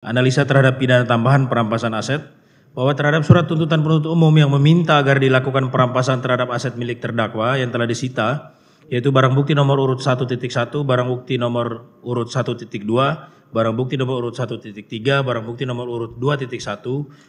Analisa terhadap pidana tambahan perampasan aset, bahwa terhadap surat tuntutan penuntut umum yang meminta agar dilakukan perampasan terhadap aset milik terdakwa yang telah disita, yaitu barang bukti nomor urut 1.1, barang bukti nomor urut 1.2, barang bukti nomor urut 1.3, barang bukti nomor urut 2.1,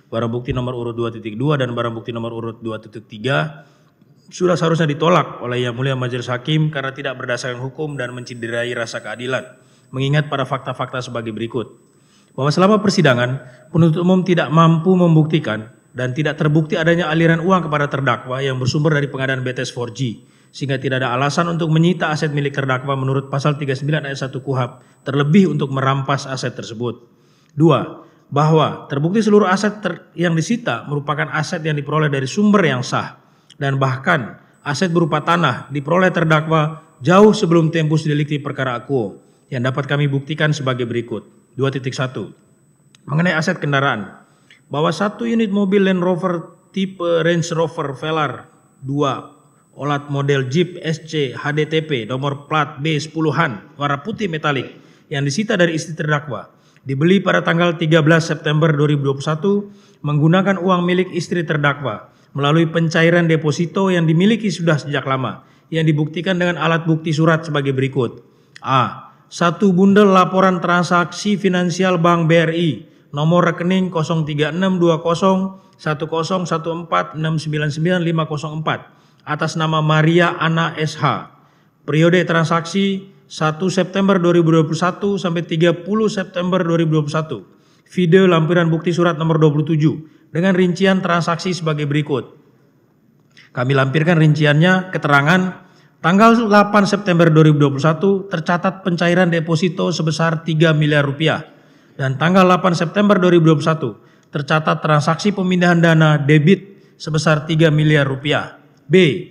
barang bukti nomor urut 2.2, dan barang bukti nomor urut 2.3, sudah seharusnya ditolak oleh Yang Mulia Majelis Hakim karena tidak berdasarkan hukum dan menciderai rasa keadilan, mengingat pada fakta-fakta sebagai berikut. Bahwa selama persidangan, penuntut umum tidak mampu membuktikan dan tidak terbukti adanya aliran uang kepada terdakwa yang bersumber dari pengadaan BTS 4G, sehingga tidak ada alasan untuk menyita aset milik terdakwa menurut pasal 39 ayat 1 KUHP, terlebih untuk merampas aset tersebut. 2. Bahwa terbukti seluruh aset yang disita merupakan aset yang diperoleh dari sumber yang sah, dan bahkan aset berupa tanah diperoleh terdakwa jauh sebelum tempus delikti perkara akuo, yang dapat kami buktikan sebagai berikut. 2.1. Mengenai aset kendaraan, bahwa 1 unit mobil Land Rover tipe Range Rover Velar 2 Olat model Jeep SC HDTP nomor plat B10-an warna putih metalik yang disita dari istri terdakwa dibeli pada tanggal 13 September 2021 menggunakan uang milik istri terdakwa melalui pencairan deposito yang dimiliki sudah sejak lama, yang dibuktikan dengan alat bukti surat sebagai berikut. A. 1 bundel laporan transaksi finansial Bank BRI nomor rekening 036201014699504 atas nama Maria Ana SH. Periode transaksi 1 September 2021 sampai 30 September 2021. Video lampiran bukti surat nomor 27 dengan rincian transaksi sebagai berikut. Kami lampirkan rinciannya. Keterangan tanggal 8 September 2021 tercatat pencairan deposito sebesar 3 miliar rupiah. Dan tanggal 8 September 2021 tercatat transaksi pemindahan dana debit sebesar 3 miliar rupiah. B.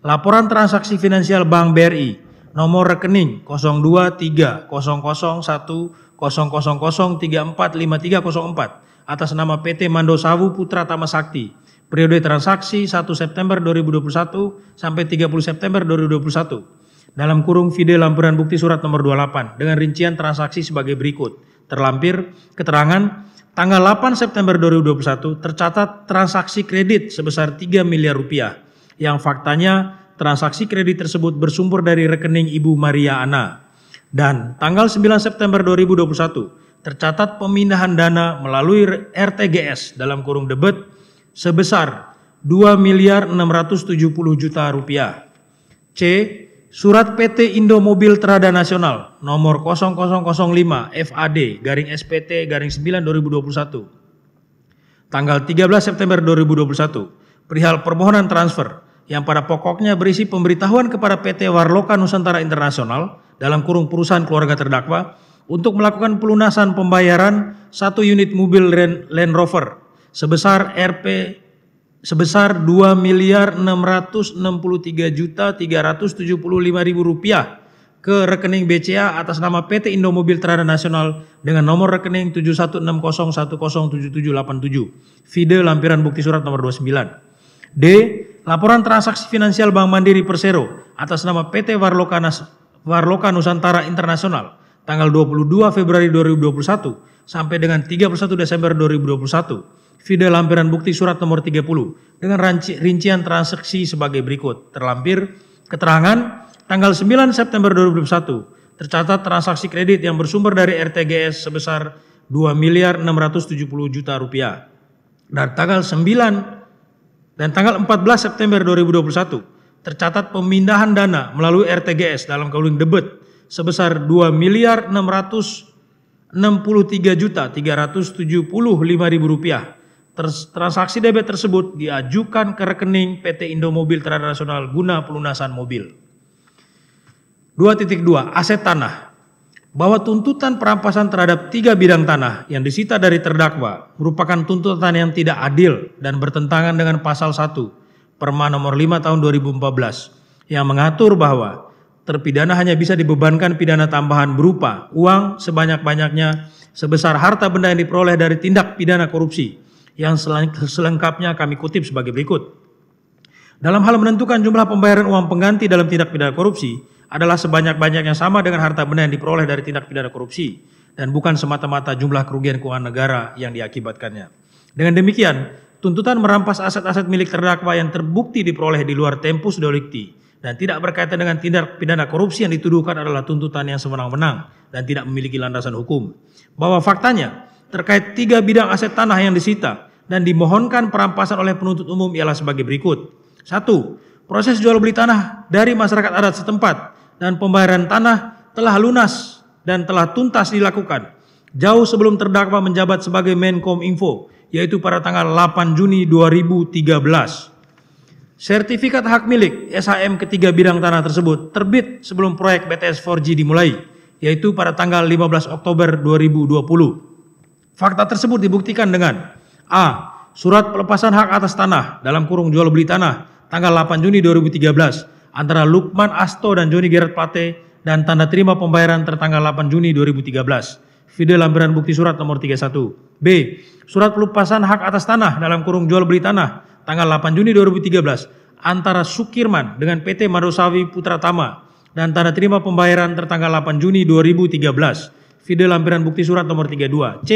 Laporan transaksi finansial Bank BRI nomor rekening 023010000345304 atas nama PT Mandosawu Putra Tama Sakti. Periode transaksi 1 September 2021 sampai 30 September 2021. Dalam kurung video lampiran bukti surat nomor 28 dengan rincian transaksi sebagai berikut. Terlampir keterangan tanggal 8 September 2021 tercatat transaksi kredit sebesar 3 miliar rupiah. Yang faktanya transaksi kredit tersebut bersumber dari rekening Ibu Maria Ana. Dan tanggal 9 September 2021 tercatat pemindahan dana melalui RTGS dalam kurung debit sebesar 2 miliar 670 juta rupiah. C. Surat PT Indomobil Trada Nasional nomor 0005 FAD garing SPT garing 9 2021. Tanggal 13 September 2021 perihal permohonan transfer yang pada pokoknya berisi pemberitahuan kepada PT Warloka Nusantara Internasional dalam kurung perusahaan keluarga terdakwa untuk melakukan pelunasan pembayaran 1 unit mobil Land Rover sebesar sebesar 2 miliar 663 juta 375 ribu rupiah ke rekening BCA atas nama PT Indomobil Trada Nasional dengan nomor rekening 7160107787. Video lampiran bukti surat nomor 29. D. Laporan transaksi finansial Bank Mandiri Persero atas nama PT Warloka Nusantara Internasional tanggal 22 Februari 2021 sampai dengan 31 Desember 2021. Video lampiran bukti surat nomor 30 dengan rincian transaksi sebagai berikut. Terlampir keterangan tanggal 9 September 2021 tercatat transaksi kredit yang bersumber dari RTGS sebesar 2 miliar 670 juta rupiah. Dan tanggal 14 September 2021 tercatat pemindahan dana melalui RTGS dalam kurung debit sebesar 2 miliar 663 juta 375 ribu rupiah. Transaksi debit tersebut diajukan ke rekening PT Indomobil Trada Nasional guna pelunasan mobil. 2.2 Aset tanah. Bahwa tuntutan perampasan terhadap 3 bidang tanah yang disita dari terdakwa merupakan tuntutan yang tidak adil dan bertentangan dengan pasal 1 Perma nomor 5 tahun 2014 yang mengatur bahwa terpidana hanya bisa dibebankan pidana tambahan berupa uang sebanyak-banyaknya sebesar harta benda yang diperoleh dari tindak pidana korupsi. Yang selengkapnya kami kutip sebagai berikut. Dalam hal menentukan jumlah pembayaran uang pengganti dalam tindak pidana korupsi adalah sebanyak-banyaknya sama dengan harta benda yang diperoleh dari tindak pidana korupsi. dan bukan semata-mata jumlah kerugian keuangan negara yang diakibatkannya. Dengan demikian, tuntutan merampas aset-aset milik terdakwa yang terbukti diperoleh di luar tempus delicti dan tidak berkaitan dengan tindak pidana korupsi yang dituduhkan adalah tuntutan yang sewenang-wenang dan tidak memiliki landasan hukum. Bahwa faktanya terkait 3 bidang aset tanah yang disita dan dimohonkan perampasan oleh penuntut umum ialah sebagai berikut. 1. Proses jual beli tanah dari masyarakat adat setempat dan pembayaran tanah telah lunas dan telah tuntas dilakukan jauh sebelum terdakwa menjabat sebagai Menkominfo, yaitu pada tanggal 8 Juni 2013. Sertifikat hak milik SHM ketiga bidang tanah tersebut terbit sebelum proyek BTS 4G dimulai, yaitu pada tanggal 15 Oktober 2020. Fakta tersebut dibuktikan dengan A. Surat pelepasan hak atas tanah dalam kurung jual beli tanah tanggal 8 Juni 2013 antara Lukman Asto dan Joni Gerard Plate dan tanda terima pembayaran tertanggal 8 Juni 2013. Video lampiran bukti surat nomor 31. B. Surat pelepasan hak atas tanah dalam kurung jual beli tanah tanggal 8 Juni 2013 antara Sukirman dengan PT Madosawi Putra Tama dan tanda terima pembayaran tertanggal 8 Juni 2013. Video lampiran bukti surat nomor 32. C.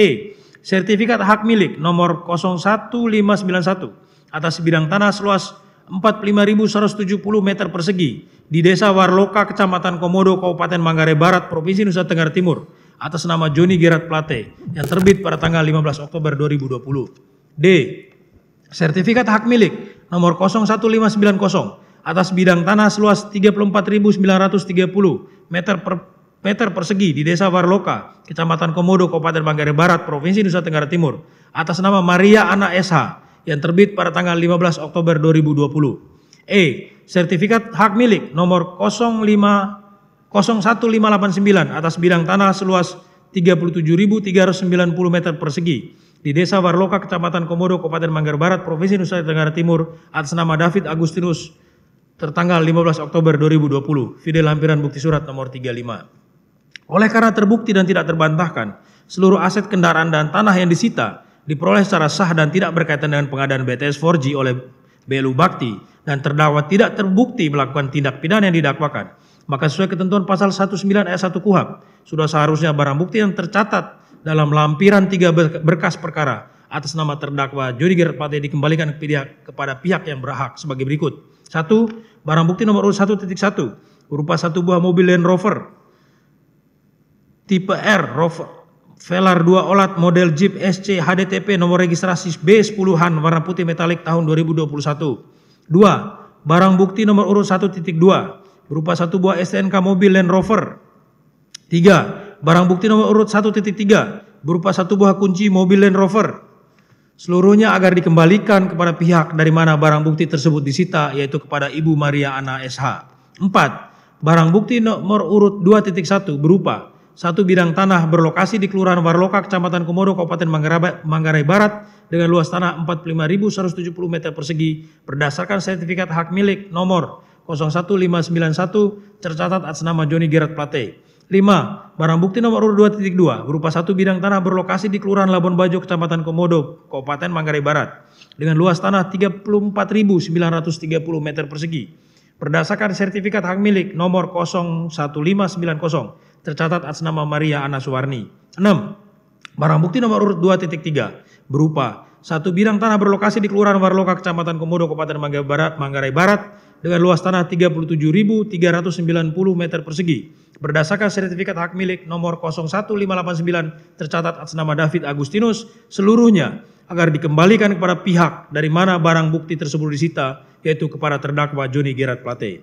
Sertifikat hak milik nomor 01591 atas bidang tanah seluas 45.170 meter persegi di Desa Warloka, Kecamatan Komodo, Kabupaten Manggarai Barat, Provinsi Nusa Tenggara Timur atas nama Joni Gerard Plate yang terbit pada tanggal 15 Oktober 2020. D. Sertifikat hak milik nomor 01590 atas bidang tanah seluas 34.930 meter persegi di Desa Warloka, Kecamatan Komodo, Kabupaten Manggarai Barat, Provinsi Nusa Tenggara Timur atas nama Maria Ana SH yang terbit pada tanggal 15 Oktober 2020. E. Sertifikat hak milik nomor 01589 atas bidang tanah seluas 37.390 meter persegi di Desa Warloka, Kecamatan Komodo, Kabupaten Manggarai Barat, Provinsi Nusa Tenggara Timur atas nama David Agustinus tertanggal 15 Oktober 2020. Video lampiran bukti surat nomor 35. Oleh karena terbukti dan tidak terbantahkan, seluruh aset kendaraan dan tanah yang disita diperoleh secara sah dan tidak berkaitan dengan pengadaan BTS 4G oleh BLU Bakti dan terdakwa tidak terbukti melakukan tindak pidana yang didakwakan, maka sesuai ketentuan pasal 19 ayat 1 KUHP sudah seharusnya barang bukti yang tercatat dalam lampiran 3 berkas perkara atas nama terdakwa Joni Gerard Plate dikembalikan kepada pihak yang berhak sebagai berikut. 1. Barang bukti nomor urut 1.1 berupa 1 buah mobil Land Rover tipe R Velar 2 Olat model Jeep SC HDTP nomor registrasi B10-an warna putih metalik tahun 2021. 2. Barang bukti nomor urut 1.2 berupa 1 buah STNK mobil Land Rover. 3. Barang bukti nomor urut 1.3 berupa 1 buah kunci mobil Land Rover. Seluruhnya agar dikembalikan kepada pihak dari mana barang bukti tersebut disita, yaitu kepada Ibu Maria Ana SH. 4. Barang bukti nomor urut 2.1 berupa 1 bidang tanah berlokasi di Kelurahan Warloka, Kecamatan Komodo, Kabupaten Manggarai Barat dengan luas tanah 45.170 meter persegi berdasarkan sertifikat hak milik nomor 01591 tercatat atas nama Joni Gerard Plate. 5. Barang bukti nomor urut 2.2 berupa 1 bidang tanah berlokasi di Kelurahan Labuan Bajo, Kecamatan Komodo, Kabupaten Manggarai Barat dengan luas tanah 34.930 meter persegi berdasarkan sertifikat hak milik nomor 01590 tercatat atas nama Maria Ana Suwarni. 6. Barang bukti nomor urut 2.3 berupa 1 bidang tanah berlokasi di Kelurahan Warloka, Kecamatan Komodo, Kabupaten Manggarai Barat dengan luas tanah 37.390 meter persegi berdasarkan sertifikat hak milik nomor 01589 tercatat atas nama David Agustinus, seluruhnya agar dikembalikan kepada pihak dari mana barang bukti tersebut disita, yaitu kepada terdakwa Joni Gerard Plate.